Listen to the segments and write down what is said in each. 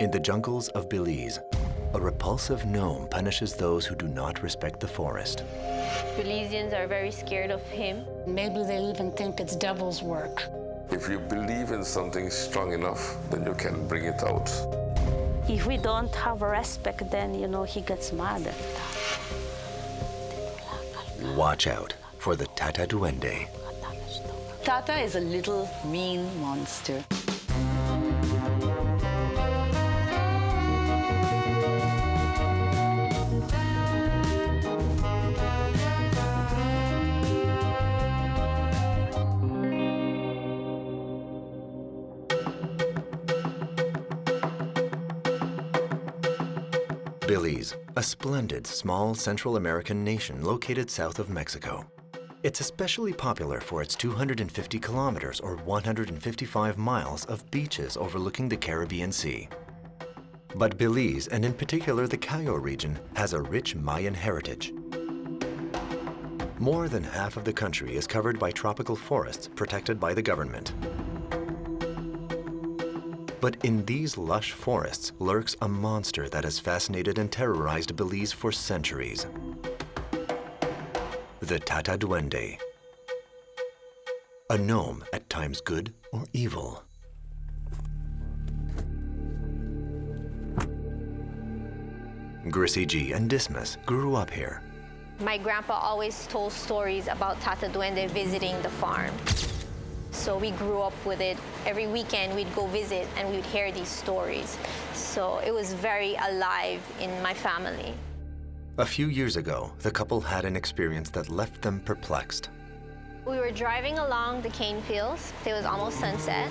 In the jungles of Belize, a repulsive gnome punishes those who do not respect the forest. Belizeans are very scared of him. Maybe they even think it's devil's work. If you believe in something strong enough, then you can bring it out. If we don't have respect, then, he gets mad. Watch out for the Tata Duende. Tata is a little mean monster. Belize, a splendid, small Central American nation located south of Mexico. It's especially popular for its 250 kilometers or 155 miles of beaches overlooking the Caribbean Sea. But Belize, and in particular the Cayo region, has a rich Mayan heritage. More than half of the country is covered by tropical forests protected by the government. But in these lush forests lurks a monster that has fascinated and terrorized Belize for centuries. The Tata Duende. A gnome, at times good or evil. Grissy G and Dismas grew up here. My grandpa always told stories about Tata Duende visiting the farm. So we grew up with it. Every weekend we'd go visit and we'd hear these stories. So it was very alive in my family. A few years ago, the couple had an experience that left them perplexed. We were driving along the cane fields. It was almost sunset.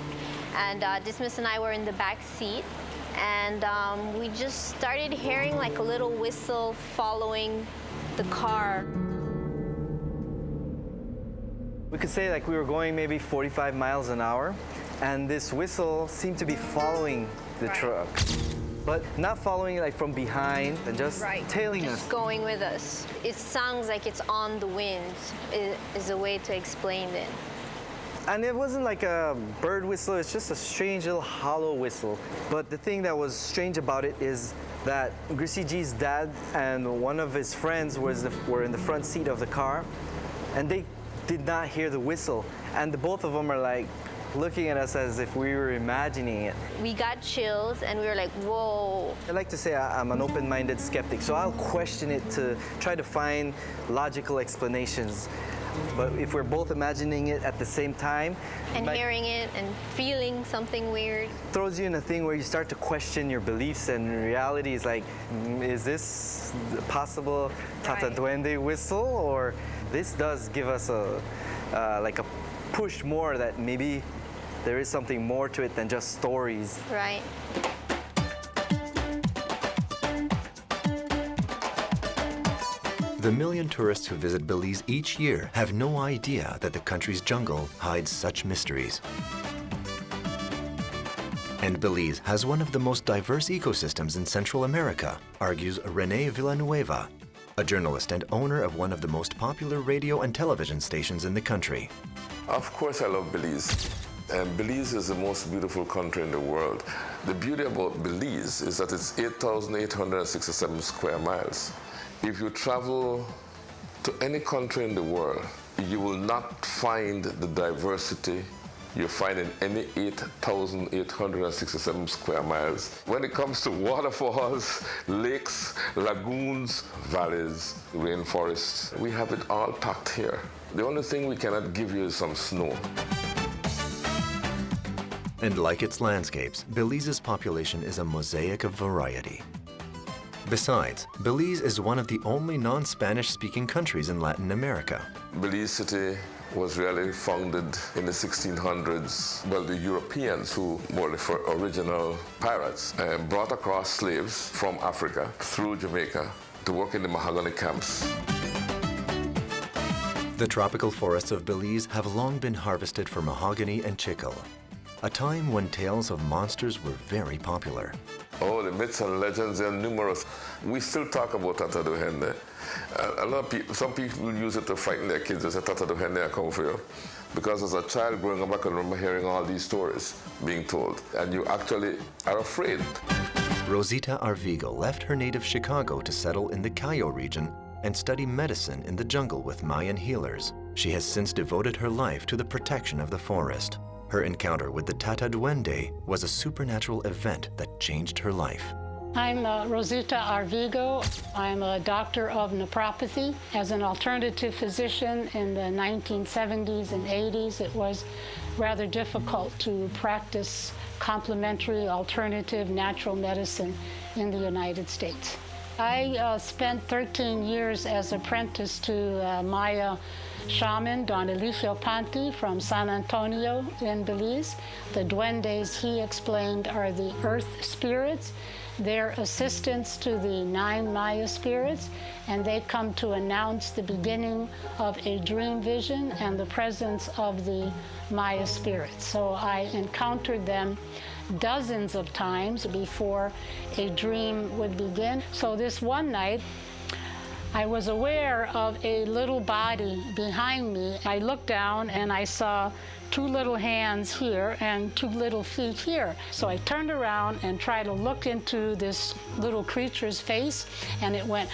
And Dismas and I were in the back seat. And we just started hearing like a little whistle following the car. We could say like we were going maybe 45 miles an hour, and this whistle seemed to be following the truck. But not following it like from behind and just tailing us. Just going with us. It sounds like it's on the wind is a way to explain it. And it wasn't like a bird whistle, it's just a strange little hollow whistle. But the thing that was strange about it is that Grissy G's dad and one of his friends were in the front seat of the car, and they did not hear the whistle. And the both of them are like looking at us as if we were imagining it. We got chills and we were like, whoa. I like to say I'm an open-minded skeptic, so I'll question it to try to find logical explanations. But if we're both imagining it at the same time, and hearing it and feeling something weird, throws you in a thing where you start to question your beliefs, and reality is like, is this possible Tata Duende whistle? Or this does give us like a push more that maybe there is something more to it than just stories. Right. The million tourists who visit Belize each year have no idea that the country's jungle hides such mysteries. And Belize has one of the most diverse ecosystems in Central America, argues René Villanueva, a journalist and owner of one of the most popular radio and television stations in the country. Of course I love Belize. And Belize is the most beautiful country in the world. The beauty about Belize is that it's 8,867 square miles. If you travel to any country in the world, you will not find the diversity you find in any 8,867 square miles. When it comes to waterfalls, lakes, lagoons, valleys, rainforests, we have it all packed here. The only thing we cannot give you is some snow. And like its landscapes, Belize's population is a mosaic of variety. Besides, Belize is one of the only non-Spanish-speaking countries in Latin America. Belize City was really founded in the 1600s. Well, the Europeans, who were the original pirates, brought across slaves from Africa through Jamaica to work in the mahogany camps. The tropical forests of Belize have long been harvested for mahogany and chicle, a time when tales of monsters were very popular. Oh, the myths and legends are numerous. We still talk about Tata Duende. A lot of people, some people use it to frighten their kids. They say, Tata Duende, I come for you. Because as a child growing up, I can remember hearing all these stories being told, and you actually are afraid. Rosita Arvigo left her native Chicago to settle in the Cayo region and study medicine in the jungle with Mayan healers. She has since devoted her life to the protection of the forest. Her encounter with the Tata Duende was a supernatural event that changed her life. I'm Rosita Arvigo. I'm a doctor of naturopathy. As an alternative physician in the 1970s and 80s, it was rather difficult to practice complementary, alternative, natural medicine in the United States. I spent 13 years as apprentice to Maya shaman Don Elicio Panti from San Antonio in Belize. The duendes, he explained, are the earth spirits. They're assistants to the 9 Maya spirits, and they come to announce the beginning of a dream vision and the presence of the Maya spirits. So I encountered them dozens of times before a dream would begin. So this one night, I was aware of a little body behind me. I looked down and I saw 2 little hands here and 2 little feet here. So I turned around and tried to look into this little creature's face, and it went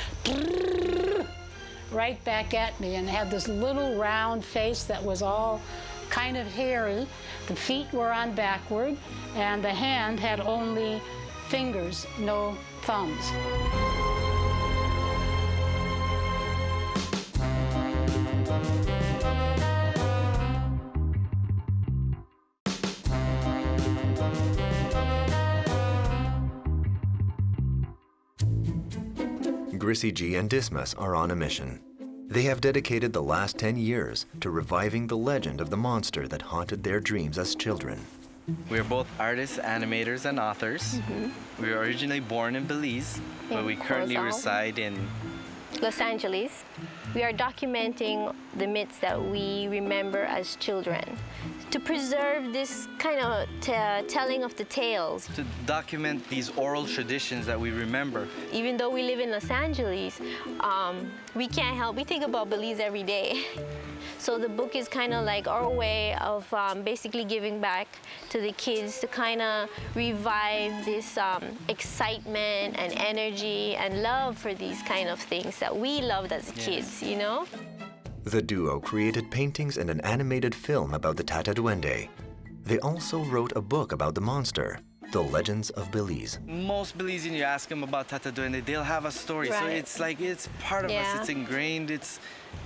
right back at me and had this little round face that was all kind of hairy. The feet were on backward, and the hand had only fingers, no thumbs. Grissy G and Dismas are on a mission. They have dedicated the last 10 years to reviving the legend of the monster that haunted their dreams as children. We are both artists, animators, and authors. We were originally born in Belize, but we currently reside in Los Angeles. We are documenting the myths that we remember as children to preserve this kind of telling of the tales. to document these oral traditions that we remember. Even though we live in Los Angeles, we can't help, we think about Belize every day. So the book is kind of like our way of basically giving back to the kids to kind of revive this excitement and energy and love for these kind of things that we loved as kids, you know? The duo created paintings and an animated film about the Tata Duende. They also wrote a book about the monster, The Legends of Belize. Most Belizean, you ask them about Tata Duende, they'll have a story. So Right. it's like, it's part of us, Yeah. it's ingrained.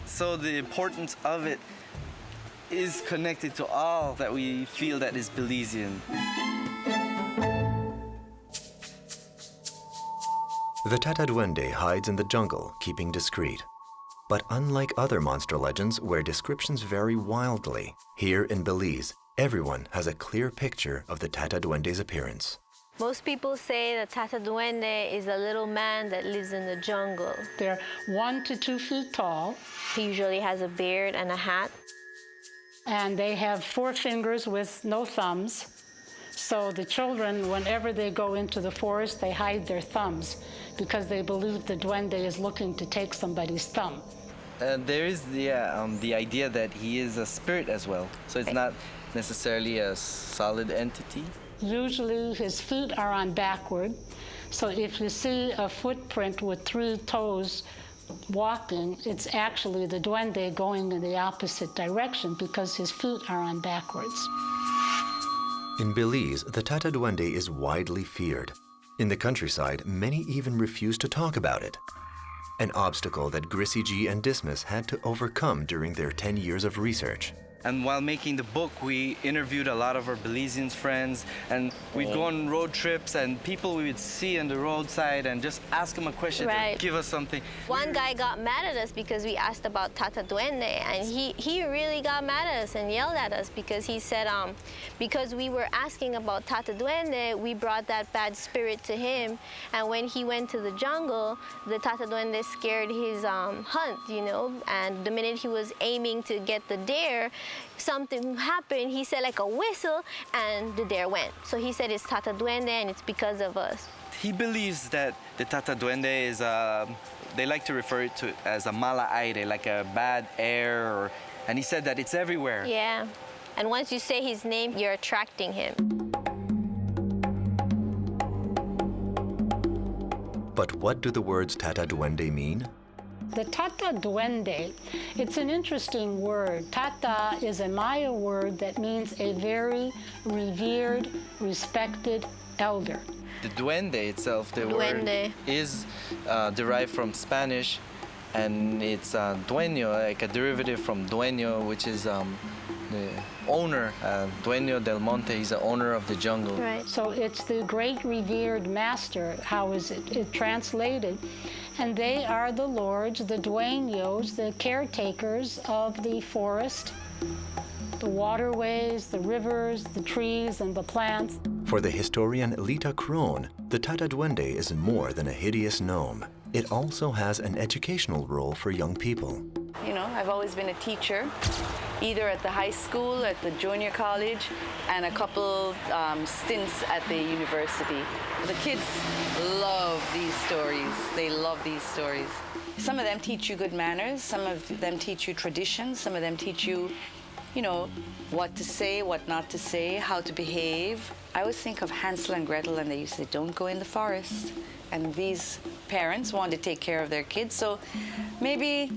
So the importance of it is connected to all that we feel that is Belizean. The Tata Duende hides in the jungle, keeping discreet. But unlike other monster legends where descriptions vary wildly, here in Belize, everyone has a clear picture of the Tata Duende's appearance. Most people say that Tata Duende is a little man that lives in the jungle. They're 1 to 2 feet tall, He usually has a beard and a hat. and they have 4 fingers with no thumbs. So the children, whenever they go into the forest, they hide their thumbs because they believe the duende is looking to take somebody's thumb. There is the idea that he is a spirit as well. So it's not necessarily a solid entity. Usually his feet are on backward. So if you see a footprint with 3 toes walking, it's actually the duende going in the opposite direction because his feet are on backwards. In Belize, the Tata Duende is widely feared. In the countryside, many even refuse to talk about it. An obstacle that Grissy G and Dismas had to overcome during their 10 years of research. And while making the book, we interviewed a lot of our Belizean friends, and we'd go on road trips, and people we would see on the roadside and just ask them a question, Right. give us something. One guy got mad at us because we asked about Tata Duende, and he really got mad at us and yelled at us because he said because we were asking about Tata Duende, we brought that bad spirit to him, and when he went to the jungle, the Tata Duende scared his hunt, you know, and the minute he was aiming to get the deer, something happened. He said like a whistle, and the deer went. So he said it's Tata Duende, and it's because of us. He believes that the Tata Duende is, they like to refer it to as a mala aire, like a bad air, and he said that it's everywhere. Yeah, and once you say his name, you're attracting him. But what do the words Tata Duende mean? The Tata Duende, it's an interesting word. Tata is a Maya word that means a very revered, respected elder. The duende itself, the word Duende. is derived from Spanish, and it's dueño, like a derivative from dueño, which is the owner. Dueño del monte, he's the owner of the jungle. Right. So it's the great revered master, how is it translated? And they are the lords, the dueños, the caretakers of the forest, the waterways, the rivers, the trees, and the plants. For the historian Lita Krohn, the Tata Duende is more than a hideous gnome. It also has an educational role for young people. You know, I've always been a teacher, either at the high school, at the junior college, and a couple stints at the university. The kids love these stories. They love these stories. Some of them teach you good manners. Some of them teach you traditions. Some of them teach you, you know, what to say, what not to say, how to behave. I always think of Hansel and Gretel, and they used to say, don't go in the forest. And these parents wanted to take care of their kids, so maybe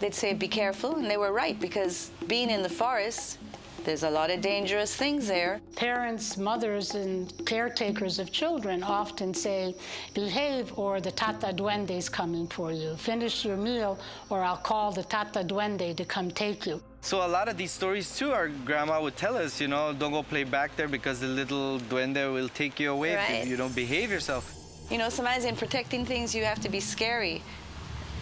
they'd say, be careful, and they were right, because being in the forest, there's a lot of dangerous things there. Parents, mothers, and caretakers of children often say, behave or the Tata Duende is coming for you. Finish your meal or I'll call the Tata Duende to come take you. So a lot of these stories too, our grandma would tell us, you know, don't go play back there because the little duende will take you away if you don't behave yourself. You know, sometimes in protecting things, you have to be scary.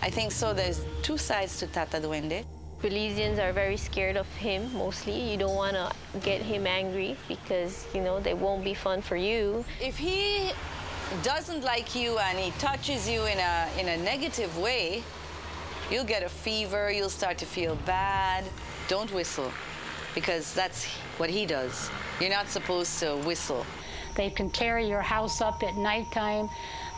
I think so. There's two sides to Tata Duende. Belizeans are very scared of him, mostly. You don't want to get him angry because, you know, they won't be fun for you. If he doesn't like you and he touches you in a negative way, you'll get a fever, you'll start to feel bad. Don't whistle, because that's what he does. You're not supposed to whistle. They can tear your house up at nighttime.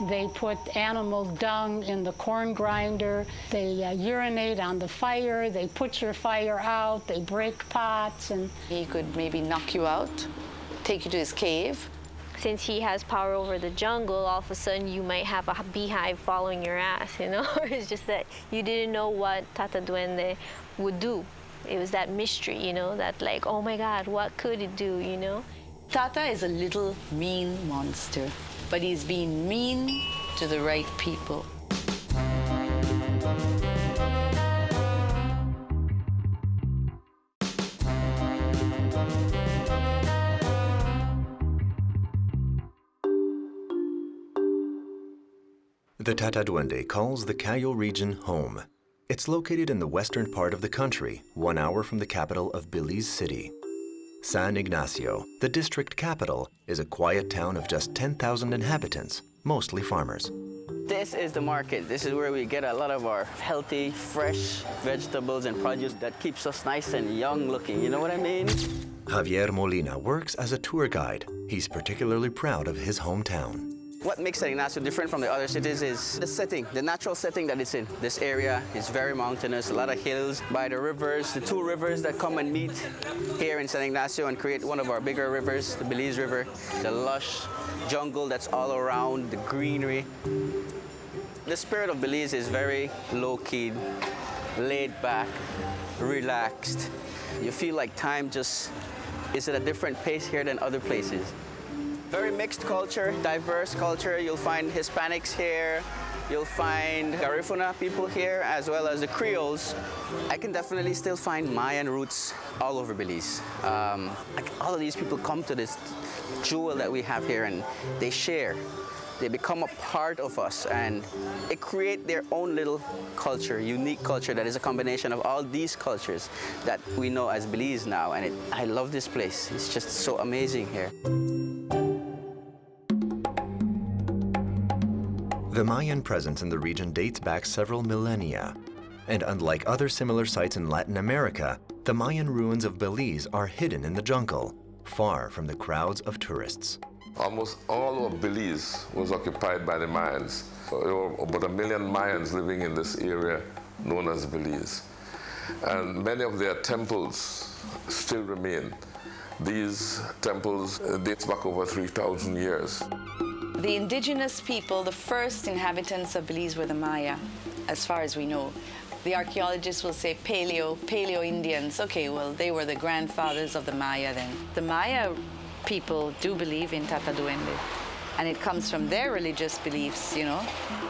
They put animal dung in the corn grinder. They urinate on the fire. They put your fire out. They break pots. And he could maybe knock you out, take you to his cave. Since he has power over the jungle, all of a sudden you might have a beehive following your ass, you know? It's just that you didn't know what Tata Duende would do. It was that mystery, you know, that like, oh my God, what could it do, you know? Tata is a little mean monster, but he's being mean to the right people. The Tata Duende calls the Cayo region home. It's located in the western part of the country, 1 hour from the capital of Belize City. San Ignacio, the district capital, is a quiet town of just 10,000 inhabitants, mostly farmers. This is the market. This is where we get a lot of our healthy, fresh vegetables and produce that keeps us nice and young looking, you know what I mean? Javier Molina works as a tour guide. He's particularly proud of his hometown. What makes San Ignacio different from the other cities is the setting, the natural setting that it's in. This area is very mountainous, a lot of hills by the rivers, the two rivers that come and meet here in San Ignacio and create one of our bigger rivers, the Belize River, the lush jungle that's all around, the greenery. The spirit of Belize is very low-key, laid back, relaxed. You feel like time just is at a different pace here than other places. Very mixed culture, diverse culture. You'll find Hispanics here. You'll find Garifuna people here, as well as the Creoles. I can definitely still find Mayan roots all over Belize. All of these people come to this jewel that we have here, and they share. They become a part of us, and they create their own little culture, unique culture that is a combination of all these cultures that we know as Belize now. And I love this place. It's just so amazing here. The Mayan presence in the region dates back several millennia. And unlike other similar sites in Latin America, the Mayan ruins of Belize are hidden in the jungle, far from the crowds of tourists. Almost all of Belize was occupied by the Mayans. There were about 1 million Mayans living in this area known as Belize. And many of their temples still remain. These temples date back over 3,000 years. The indigenous people, the first inhabitants of Belize were the Maya, as far as we know. The archaeologists will say Paleo-Indians. Okay, well, they were the grandfathers of the Maya then. The Maya people do believe in Tata Duende, and it comes from their religious beliefs, you know.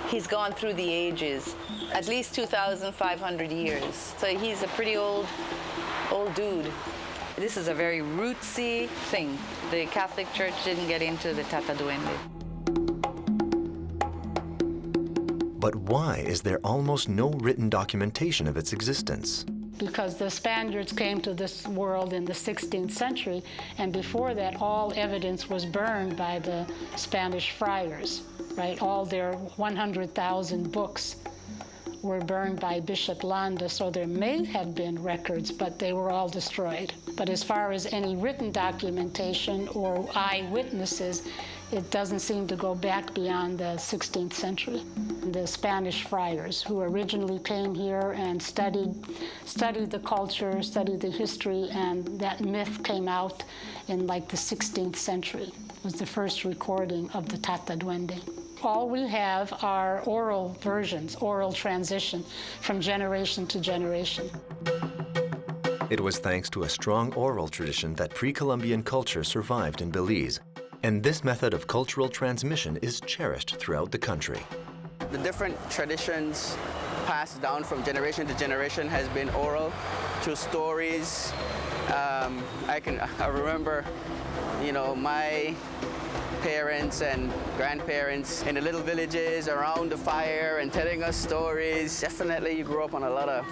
He's gone through the ages, at least 2,500 years. So he's a pretty old dude. This is a very rootsy thing. The Catholic Church didn't get into the Tata Duende. But why is there almost no written documentation of its existence? Because the Spaniards came to this world in the 16th century, and before that, all evidence was burned by the Spanish friars, right? All their 100,000 books were burned by Bishop Landa, so there may have been records, but they were all destroyed. But as far as any written documentation or eyewitnesses, it doesn't seem to go back beyond the 16th century. The Spanish friars who originally came here and studied the culture, studied the history, and that myth came out in like the 16th century. It was the first recording of the Tata Duende. All we have are oral versions, oral transition from generation to generation. It was thanks to a strong oral tradition that pre-Columbian culture survived in Belize, and this method of cultural transmission is cherished throughout the country. The different traditions passed down from generation to generation has been oral, through stories. I remember, you know, my parents and grandparents in the little villages around the fire and telling us stories. Definitely you grew up on a lot of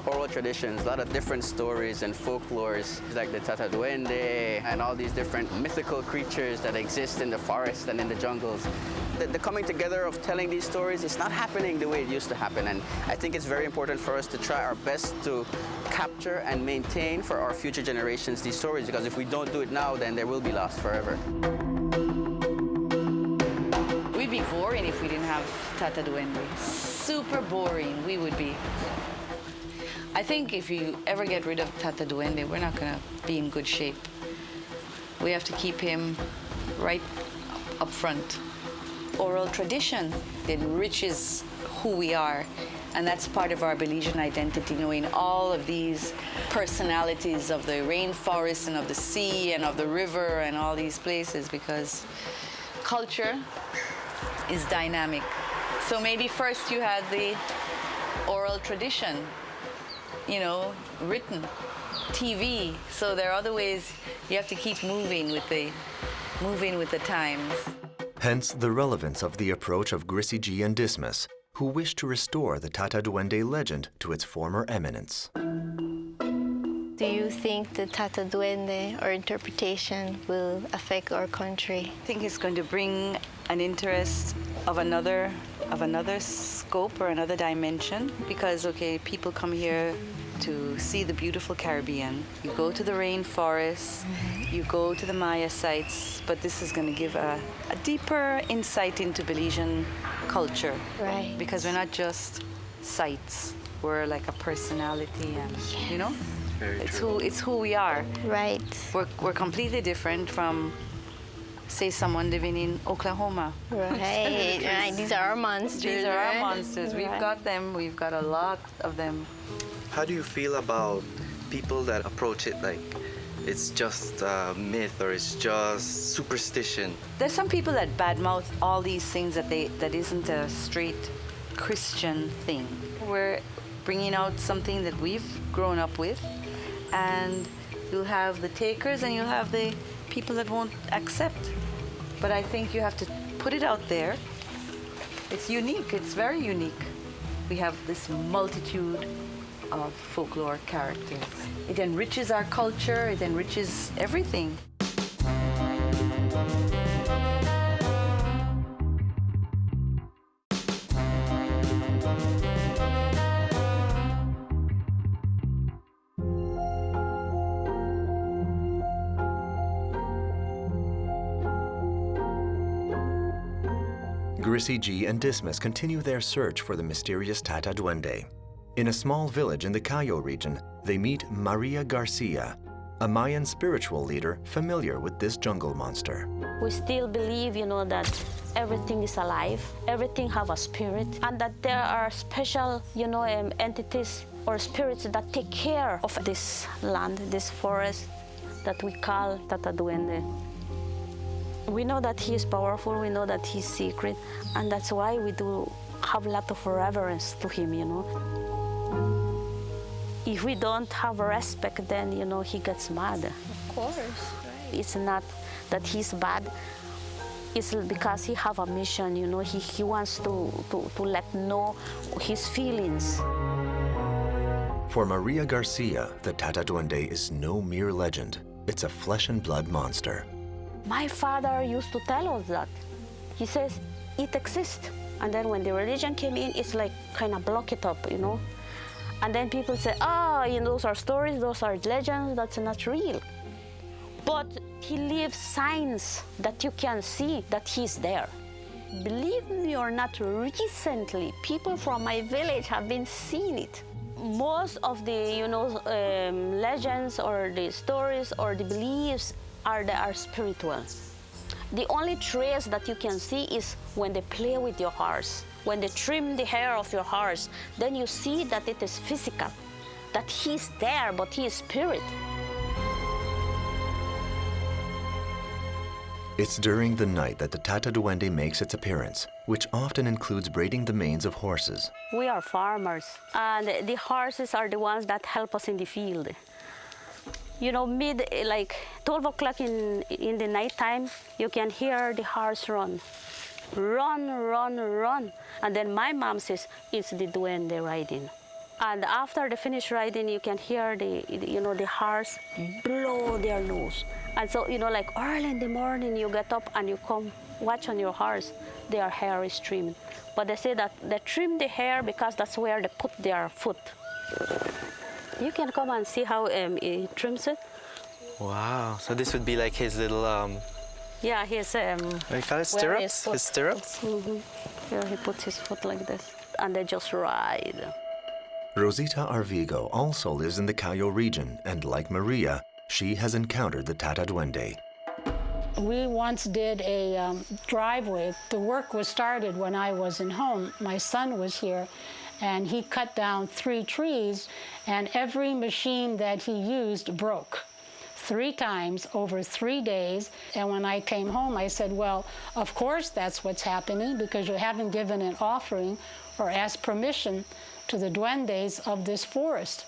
oral traditions, a lot of different stories and folklores, like the Tata Duende and all these different mythical creatures that exist in the forest and in the jungles. The coming together of telling these stories is not happening the way it used to happen, and I think it's very important for us to try our best to capture and maintain for our future generations these stories, because if we don't do it now, then they will be lost forever. We'd be boring if we didn't have Tata Duende. Super boring we would be. I think if you ever get rid of Tata Duende, we're not going to be in good shape. We have to keep him right up front. Oral tradition enriches who we are, and that's part of our Belizean identity, knowing all of these personalities of the rainforest and of the sea and of the river and all these places, because culture is dynamic. So maybe first you had the oral tradition, you know, written, TV. So there are other ways you have to keep moving with the times. Hence the relevance of the approach of Grissy G and Dismas, who wish to restore the Tata Duende legend to its former eminence. Do you think the Tata Duende or interpretation will affect our country? I think it's going to bring an interest of another scope or another dimension, because, okay, people come here to see the beautiful Caribbean. You go to the rainforest, you go to the Maya sites, but this is going to give a deeper insight into Belizean culture. Right. Because we're not just sites, we're like a personality, and you know? It's who we are. Right. We're completely different from, say, someone living in Oklahoma. Right. Right. These are our monsters. These are right? our monsters. We've got them. We've got a lot of them. How do you feel about people that approach it like it's just a myth or it's just superstition? There's some people that badmouth all these things that isn't a straight Christian thing. We're bringing out something that we've grown up with, and you'll have the takers and you'll have the people that won't accept. But I think you have to put it out there. It's unique. It's very unique. We have this multitude of folklore characters. It enriches our culture. It enriches everything. Grissy G and Dismas continue their search for the mysterious Tata Duende. In a small village in the Cayo region, they meet Maria Garcia, a Mayan spiritual leader familiar with this jungle monster. We still believe, that everything is alive, everything have a spirit, and that there are special, entities or spirits that take care of this land, this forest that we call Tata Duende. We know that he is powerful, we know that he's secret, and that's why we do have a lot of reverence to him, If we don't have respect, then, he gets mad. Of course, right. It's not that he's bad, it's because he have a mission, he wants to let know his feelings. For Maria Garcia, the Tata Duende is no mere legend. It's a flesh and blood monster. My father used to tell us that. He says, it exists. And then when the religion came in, it's like kind of block it up, And then people say, those are stories, those are legends, that's not real. But he leaves signs that you can see that he's there. Believe me or not, recently, people from my village have been seeing it. Most of the, legends or the stories or the beliefs are spiritual. The only trace that you can see is when they play with your horse, when they trim the hair of your horse, then you see that it is physical, that he's there, but he is spirit. It's during the night that the Tata Duende makes its appearance, which often includes braiding the manes of horses. We are farmers, and the horses are the ones that help us in the field. Like 12 o'clock in the nighttime, you can hear the horse run. Run, run, run. And then my mom says, it's the duende riding. And after they finish riding, you can hear the horse blow their nose. And so, like early in the morning, you get up and you come watch on your horse, their hair is trimmed. But they say that they trim the hair because that's where they put their foot. You can come and see how he trims it. Wow, so this would be like his little... Yeah, his... what do you call it? Stirrups? His stirrups? Mm-hmm. Yeah, he puts his foot like this, and they just ride. Rosita Arvigo also lives in the Cayo region, and like Maria, she has encountered the Tata Duende. We once did a driveway. The work was started when I wasn't home. My son was here, and he cut down 3 trees, and every machine that he used broke 3 times over 3 days. And when I came home, I said, well, of course that's what's happening, because you haven't given an offering or asked permission to the duendes of this forest.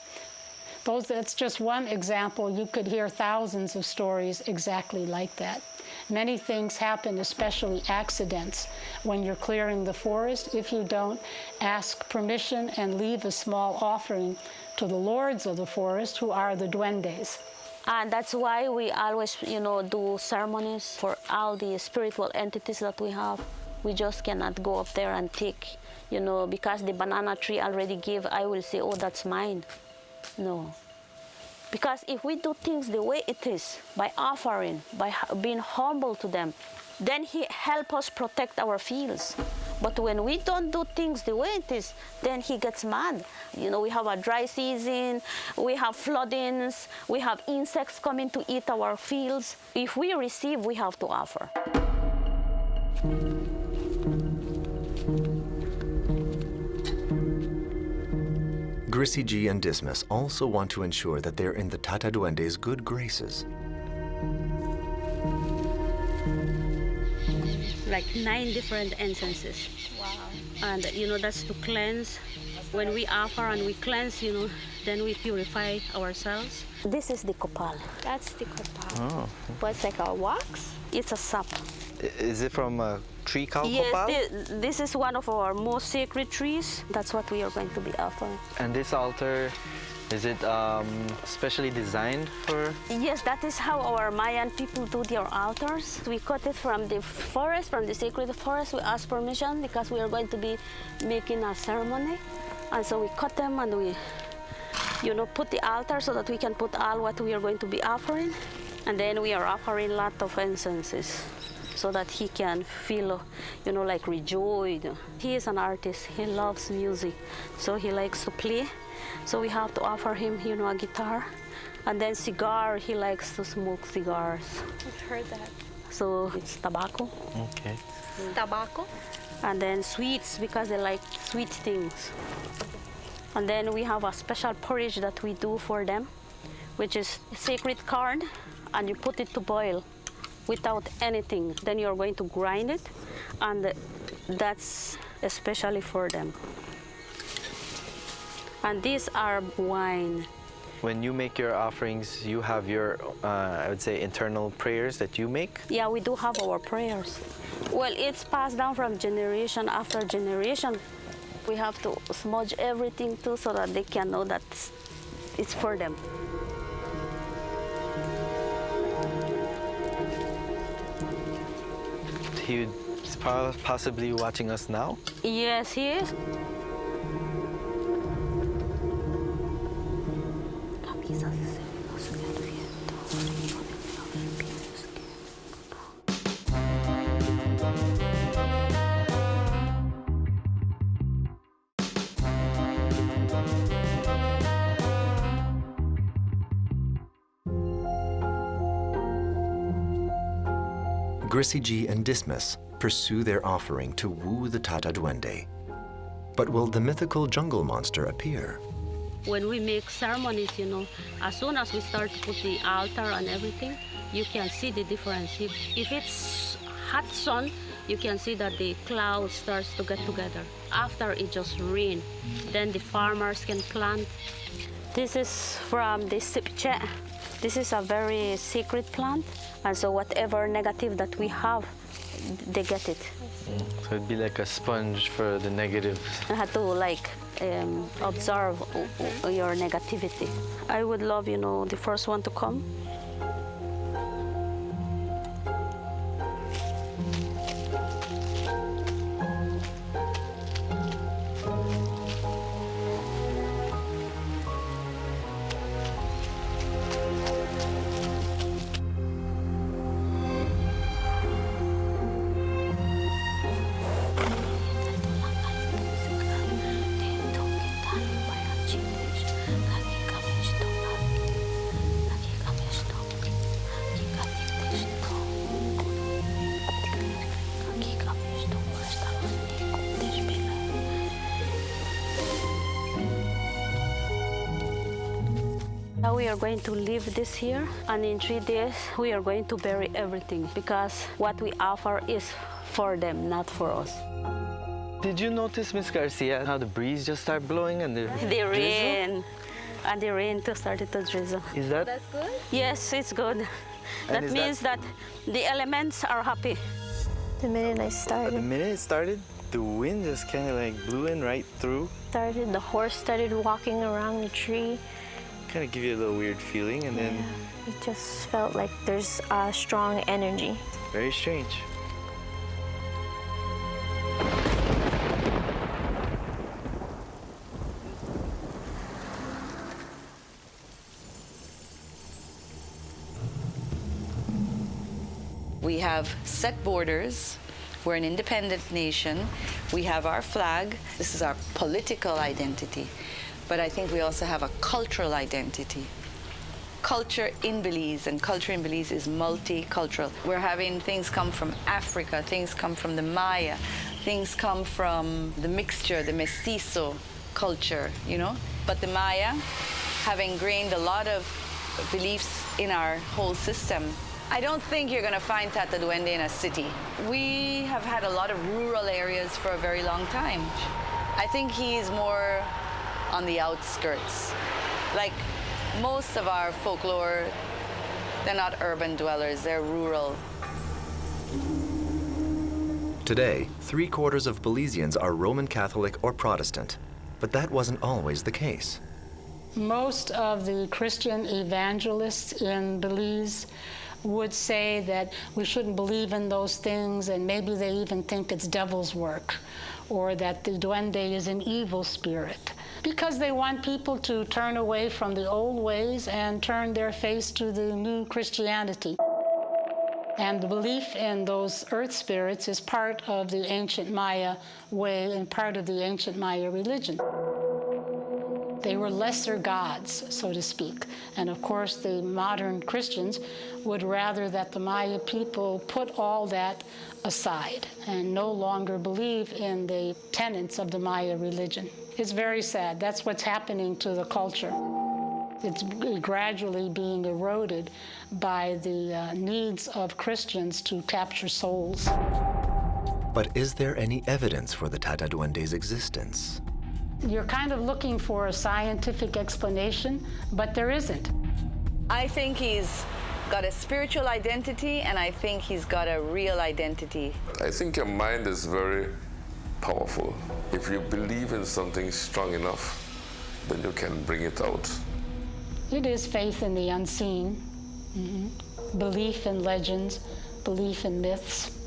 That's just one example. You could hear thousands of stories exactly like that. Many things happen, especially accidents, when you're clearing the forest. If you don't ask permission and leave a small offering to the lords of the forest, who are the duendes. And that's why we always, do ceremonies for all the spiritual entities that we have. We just cannot go up there and take, because the banana tree already gave, I will say, oh, that's mine. No. Because if we do things the way it is, by offering, by being humble to them, then he helps us protect our fields. But when we don't do things the way it is, then he gets mad. We have a dry season, we have floodings, we have insects coming to eat our fields. If we receive, we have to offer. Grissy G and Dismas also want to ensure that they're in the Tata Duende's good graces. Like 9 different incenses. Wow. And that's to cleanse. When we offer and we cleanse, then we purify ourselves. This is the copal. That's the copal. Oh. But it's like a wax? It's a sap. Is it from a tree called yes, copal? This is one of our most sacred trees. That's what we are going to be offering. And this altar, is it specially designed for? Yes, that is how our Mayan people do their altars. We cut it from the forest, from the sacred forest. We ask permission because we are going to be making a ceremony. And so we cut them and we, put the altar so that we can put all what we are going to be offering. And then we are offering a lot of incenses so that he can feel, like rejoiced. He is an artist. He loves music, so he likes to play. So we have to offer him, a guitar. And then cigar, he likes to smoke cigars. I've heard that. so it's tobacco. Okay. Tobacco? And then sweets, because they like sweet things. And then we have a special porridge that we do for them, which is sacred corn, and you put it to boil without anything. Then you're going to grind it, and that's especially for them. And these are wine. When you make your offerings, you have your, I would say, internal prayers that you make? Yeah, we do have our prayers. Well, it's passed down from generation after generation. We have to smudge everything too so that they can know that it's for them. He is possibly watching us now? Yes, he is. Grisiji and Dismas pursue their offering to woo the Tata Duende. But will the mythical jungle monster appear? When we make ceremonies, as soon as we start to put the altar and everything, you can see the difference. If it's hot sun, you can see that the clouds starts to get together. After it just rain, then the farmers can plant. This is from the sipche. This is a very sacred plant, and so whatever negative that we have, they get it. So it'd be like a sponge for the negative. I had to observe your negativity. I would love, the first one to come. Now we are going to leave this here, and in 3 days we are going to bury everything, because what we offer is for them, not for us. Did you notice, Miss Garcia, how the breeze just started blowing and the rain, and the rain too started to drizzle. Is that? That's good? Yes, it's good. That means that the elements are happy. The minute I started. The minute it started, the wind just kind of like blew in right through. The horse started walking around the tree. Kind of give you a little weird feeling, and then It just felt like there's a strong energy. very strange. We have set borders. We're an independent nation. We have our flag. This is our political identity. But I think we also have a cultural identity. Culture in Belize, and culture in Belize is multicultural. We're having things come from Africa, things come from the Maya, things come from the mixture, the mestizo culture, But the Maya have ingrained a lot of beliefs in our whole system. I don't think you're going to find Tata Duende in a city. We have had a lot of rural areas for a very long time. I think he's more on the outskirts. Like most of our folklore, they're not urban dwellers, they're rural. Today, 3/4 of Belizeans are Roman Catholic or Protestant, but that wasn't always the case. Most of the Christian evangelists in Belize would say that we shouldn't believe in those things, and maybe they even think it's devil's work, or that the duende is an evil spirit, because they want people to turn away from the old ways and turn their face to the new Christianity. And the belief in those earth spirits is part of the ancient Maya way and part of the ancient Maya religion. They were lesser gods, so to speak. And of course, the modern Christians would rather that the Maya people put all that aside and no longer believe in the tenets of the Maya religion. It's very sad. That's what's happening to the culture. It's gradually being eroded by the needs of Christians to capture souls. But is there any evidence for the Tata Duende's existence? You're kind of looking for a scientific explanation, but there isn't. I think he's got a spiritual identity, and I think he's got a real identity. I think your mind is very powerful. If you believe in something strong enough, then you can bring it out. It is faith in the unseen, belief in legends, belief in myths.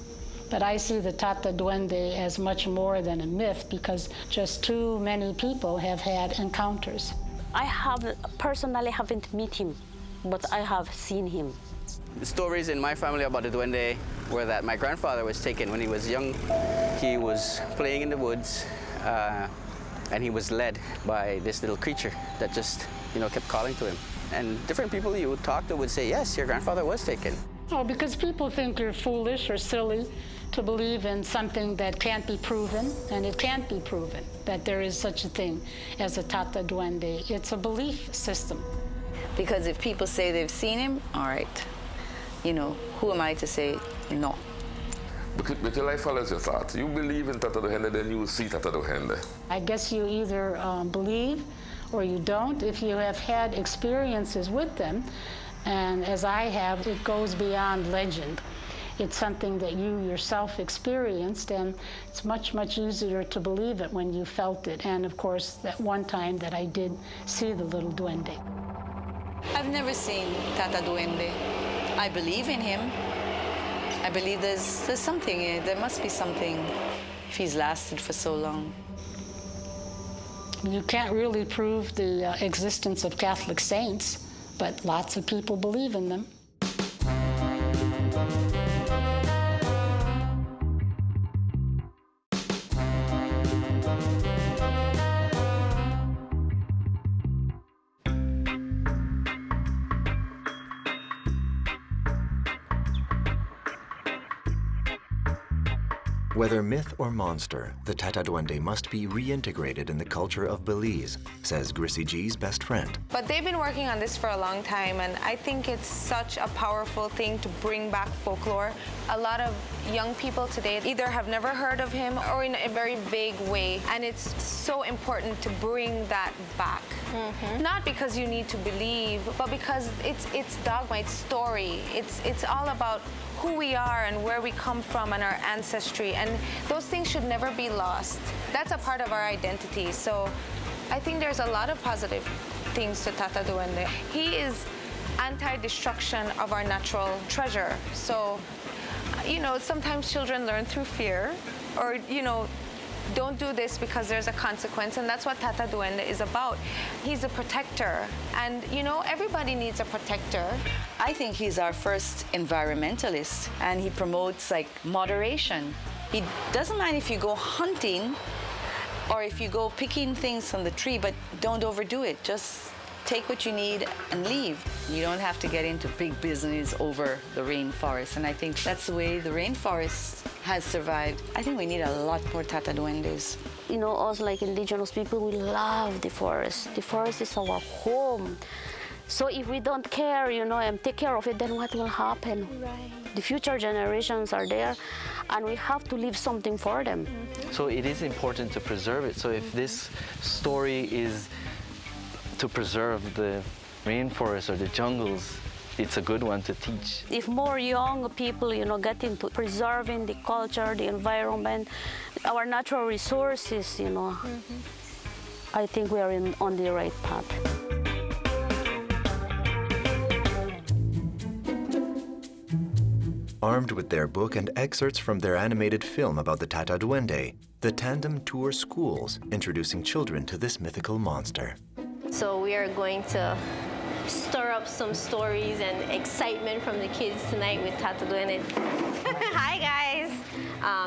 But I see the Tata Duende as much more than a myth because just too many people have had encounters. I personally haven't met him, but I have seen him. The stories in my family about the Duende were that my grandfather was taken when he was young. He was playing in the woods, and he was led by this little creature that just, kept calling to him. And different people you would talk to would say, yes, your grandfather was taken. Oh, because people think you're foolish or silly to believe in something that can't be proven, and it can't be proven that there is such a thing as a Tata Duende. It's a belief system. Because if people say they've seen him, all right, who am I to say no? But your life follows your thought. You believe in Tata Duende, then you will see Tata Duende. I guess you either believe or you don't. If you have had experiences with them, and as I have, it goes beyond legend. It's something that you yourself experienced, and it's much, much easier to believe it when you felt it. And of course, that one time that I did see the little duende. I've never seen Tata Duende. I believe in him. I believe there's something, there must be something if he's lasted for so long. You can't really prove the existence of Catholic saints, but lots of people believe in them. Whether myth or monster, the Tata Duende must be reintegrated in the culture of Belize, says Grissy G's best friend. But they've been working on this for a long time, and I think it's such a powerful thing to bring back folklore. A lot of young people today either have never heard of him or in a very vague way, and it's so important to bring that back. Not because you need to believe, but because it's dogma, it's story. It's all about who we are and where we come from and our ancestry, and those things should never be lost. That's a part of our identity. So I think there's a lot of positive things to Tata Duende. He is anti-destruction of our natural treasure. So, sometimes children learn through fear, or, don't do this because there's a consequence, and that's what Tata Duende is about. He's a protector, and everybody needs a protector. I think he's our first environmentalist, and he promotes moderation. He doesn't mind if you go hunting or if you go picking things from the tree, but don't overdo it. Just take what you need and leave. You don't have to get into big business over the rainforest, and I think that's the way the rainforest has survived. I think we need a lot more Tata Duendes. Us like indigenous people, we love the forest. The forest is our home. So if we don't care, and take care of it, then what will happen? Right. The future generations are there, and we have to leave something for them. So it is important to preserve it. So if this story is to preserve the rainforest or the jungles, it's a good one to teach. If more young people, get into preserving the culture, the environment, our natural resources, I think we are on the right path. Armed with their book and excerpts from their animated film about the Tata Duende, the tandem tour schools, introducing children to this mythical monster. So we are going to stir up some stories and excitement from the kids tonight with Tata Duende. Hi guys!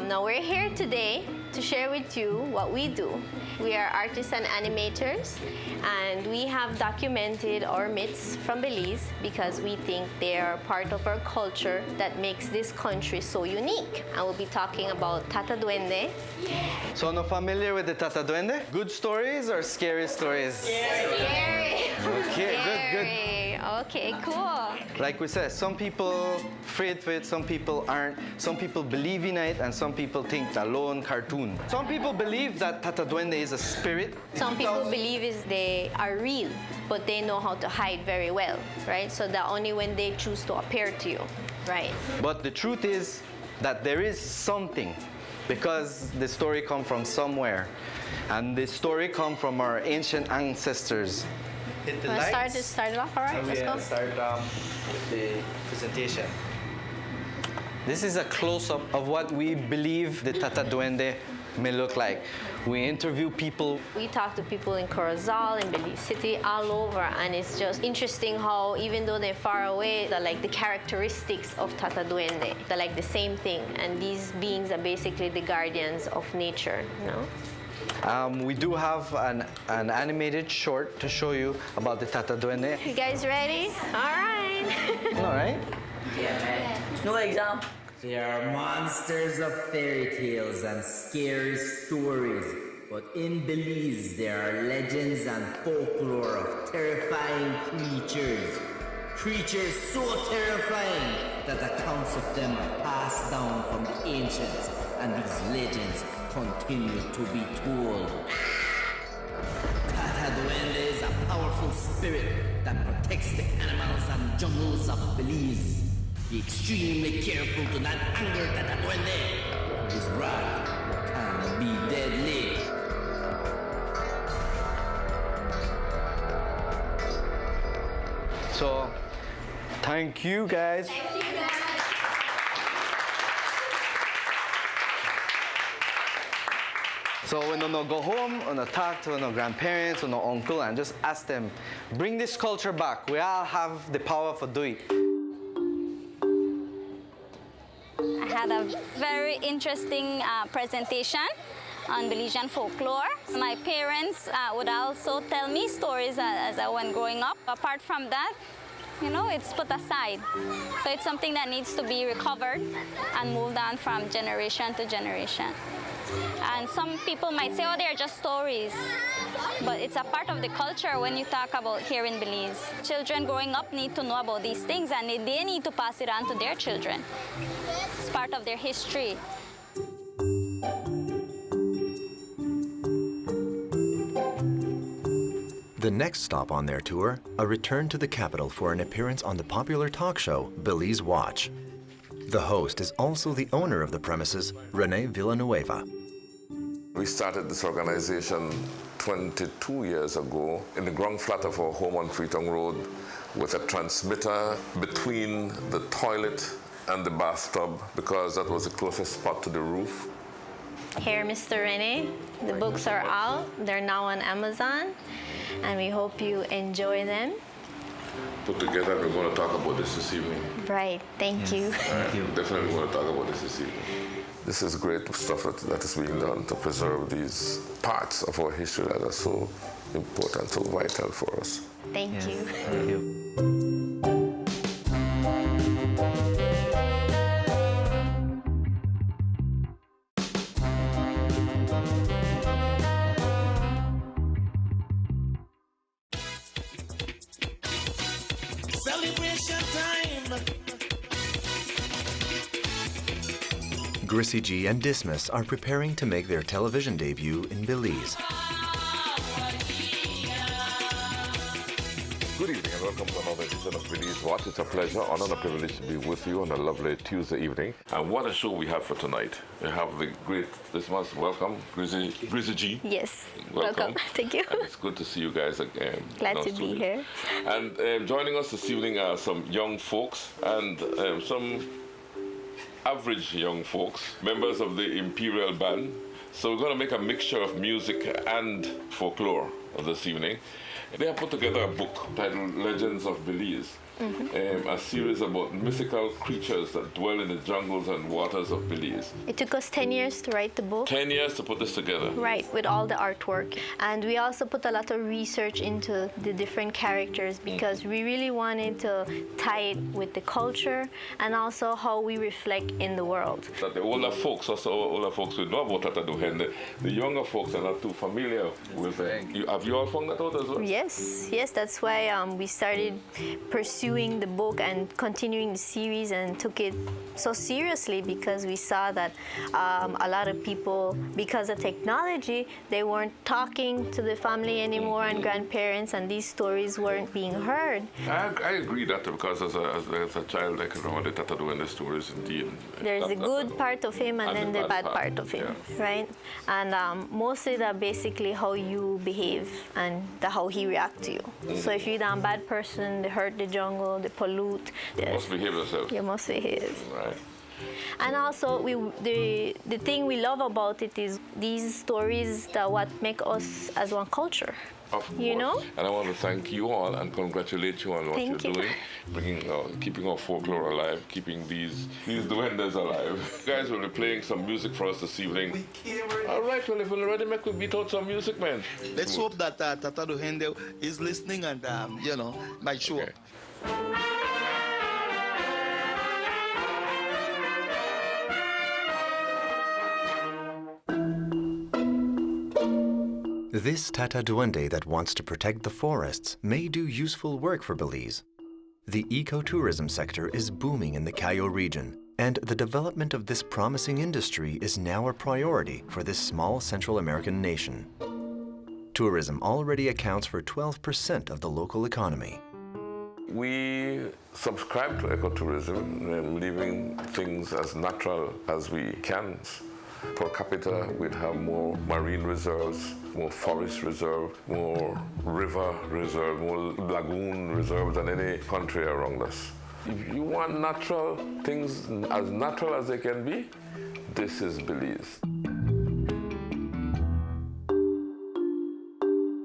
Now we're here today to share with you what we do. We are artists and animators, and we have documented our myths from Belize because we think they are part of our culture that makes this country so unique. And we'll be talking about Tata Duende. So, no familiar with the Tata Duende? Good stories or scary stories? Scary. Okay, good. Okay, cool. Like we said, some people afraid for it, some people aren't. Some people believe in it, and some people think it's a lone cartoon. Some people believe that Tata Duende is a spirit. Some people believe they are real, but they know how to hide very well, right? So that only when they choose to appear to you, right? But the truth is that there is something, because the story comes from somewhere, and the story comes from our ancient ancestors. Hit the lights. Start it off, all right? Let's go. Start with the presentation. This is a close-up of what we believe the Tata Duende may look like. We interview people. We talk to people in Corozal, in Belize City, all over, and it's just interesting how even though they're far away, they're like the characteristics of Tata Duende. They're like the same thing, and these beings are basically the guardians of nature, you know? We do have an animated short to show you about the Tata Duende. You guys ready? All right. All right. No exam. They are monsters of fairy tales and scary stories. But in Belize, there are legends and folklore of terrifying creatures. Creatures so terrifying that accounts of them are passed down from the ancients, and these legends continue to be told. Tata Duende is a powerful spirit that protects the animals and jungles of Belize. Be extremely careful to not anger Tata Duende. His wrath can be deadly. So, thank you guys. So when you go home, when you talk to your grandparents or your uncle, and just ask them, bring this culture back. We all have the power to do it. I had a very interesting presentation on Belizean folklore. My parents would also tell me stories as I went growing up. Apart from that, you know, it's put aside. So it's something that needs to be recovered and moved on from generation to generation. And some people might say, oh, they're just stories. But it's a part of the culture when you talk about here in Belize. Children growing up need to know about these things, and they need to pass it on to their children. It's part of their history. The next stop on their tour, a return to the capital for an appearance on the popular talk show, Belize Watch. The host is also the owner of the premises, Rene Villanueva. We started this organization 22 years ago in the ground flat of our home on Freetown Road with a transmitter between the toilet and the bathtub because that was the closest spot to the roof. Here, Mr. Rene, the books are out. They're now on Amazon, and we hope you enjoy them. Put together, we're going to talk about this evening. Right, thank you. Thank you. Definitely want to talk about this evening. This is great stuff that is being done to preserve these parts of our history that are so important, so vital for us. Thank you. Thank you. Celebration time! Grissy G and Dismas are preparing to make their television debut in Belize. Good evening and welcome to another edition of Belize Watch. It's a pleasure, honor, and a privilege to be with you on a lovely Tuesday evening. And what a show we have for tonight. We have the great Dismas. Welcome, Grissy G. Yes, Welcome. Thank you. And it's good to see you guys again. Glad to be here. And joining us this evening are some young folks and some average young folks, members of the Imperial Band. So we're going to make a mixture of music and folklore this evening. They have put together a book titled Legends of Belize. a series about mythical creatures that dwell in the jungles and waters of Belize. It took us 10 years to write the book. 10 years to put this together. Right, with all the artwork. And we also put a lot of research into the different characters because we really wanted to tie it with the culture and also how we reflect in the world. That the older folks, also older folks who know about Tata Duende, the younger folks are not too familiar with it. Have you all found that out as well? Yes, that's why we started pursuing the book and continuing the series and took it so seriously because we saw that a lot of people, because of technology, they weren't talking to the family anymore and grandparents, and these stories weren't being heard. I agree that because as a child I can remember the Tata Duende stories indeed. There's the good part of him and then the bad part of him, right? And mostly that basically how you behave and how he reacts to you. So if you're a bad person, they hurt the jungle, they pollute. You must behave yourself. You must behave. Right. And also, the thing we love about it is these stories that what make us as one culture. Of course. You know? And I want to thank you all and congratulate you on what you're doing, keeping our folklore alive, keeping these duendes alive. You guys will be playing some music for us this evening. All right, well, if we're ready, we beat out some music, man. Let's hope that Tata Duende is listening and, might show up. This Tata Duende that wants to protect the forests may do useful work for Belize. The ecotourism sector is booming in the Cayo region, and the development of this promising industry is now a priority for this small Central American nation. Tourism already accounts for 12% of the local economy. We subscribe to ecotourism, leaving things as natural as we can. Per capita, we'd have more marine reserves, more forest reserve, more river reserve, more lagoon reserves than any country around us. If you want natural things as natural as they can be, this is Belize.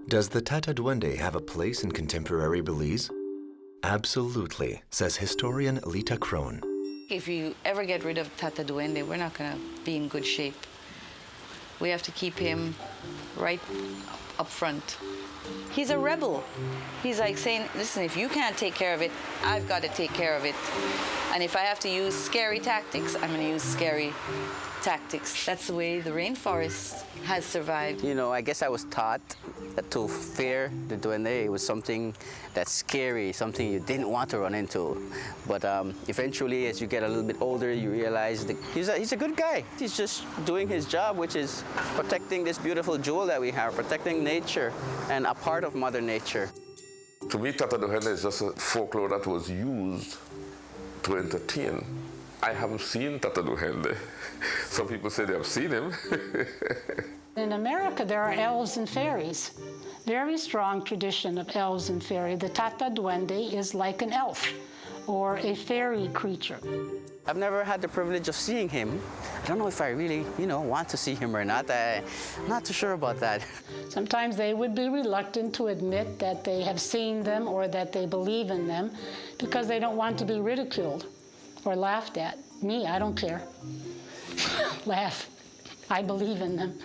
Does the Tata Duende have a place in contemporary Belize? Absolutely, says historian Lita Crone. If you ever get rid of Tata Duende, we're not going to be in good shape. We have to keep him right up front. He's a rebel. He's like saying, listen, if you can't take care of it, I've got to take care of it. And if I have to use scary tactics, I'm going to use scary tactics. That's the way the rainforest has survived. I guess I was taught that to fear the Duende was something that's scary, something you didn't want to run into. But eventually, as you get a little bit older, you realize that he's a good guy. He's just doing his job, which is protecting this beautiful jewel that we have, protecting nature and a part of Mother Nature. To me, Tata Duende is just a folklore that was used to entertain. I haven't seen Tata Duende. Some people say they have seen him. In America, there are elves and fairies. Very strong tradition of elves and fairies. The Tata Duende is like an elf or a fairy creature. I've never had the privilege of seeing him. I don't know if I really, want to see him or not. I'm not too sure about that. Sometimes they would be reluctant to admit that they have seen them or that they believe in them because they don't want to be ridiculed or laughed at. Me, I don't care. Laugh. I believe in them.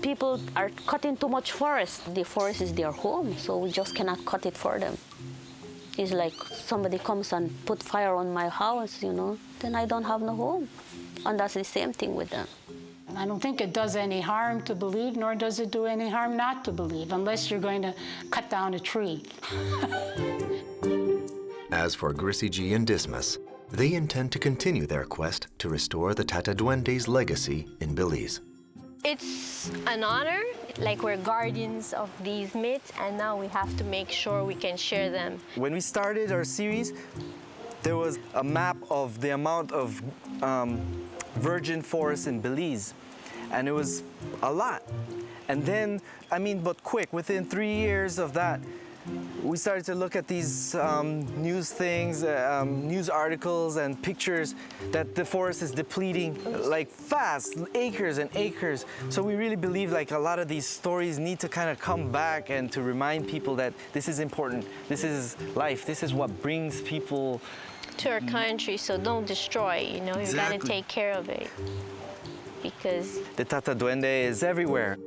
People are cutting too much forest. The forest is their home, so we just cannot cut it for them. It's like somebody comes and put fire on my house, then I don't have no home. And that's the same thing with them. I don't think it does any harm to believe, nor does it do any harm not to believe, unless you're going to cut down a tree. As for Grissy G and Dismas, they intend to continue their quest to restore the Tata Duende's legacy in Belize. It's an honor, like we're guardians of these myths, and now we have to make sure we can share them. When we started our series, there was a map of the amount of virgin forests in Belize, and it was a lot. And then, but quick, within 3 years of that, we started to look at these news things, news articles and pictures that the forest is depleting like fast, acres and acres. So we really believe like a lot of these stories need to kind of come back and to remind people that this is important. This is life. This is what brings people to our country. So don't destroy, you know, you gotta take care of it because the Tata Duende is everywhere.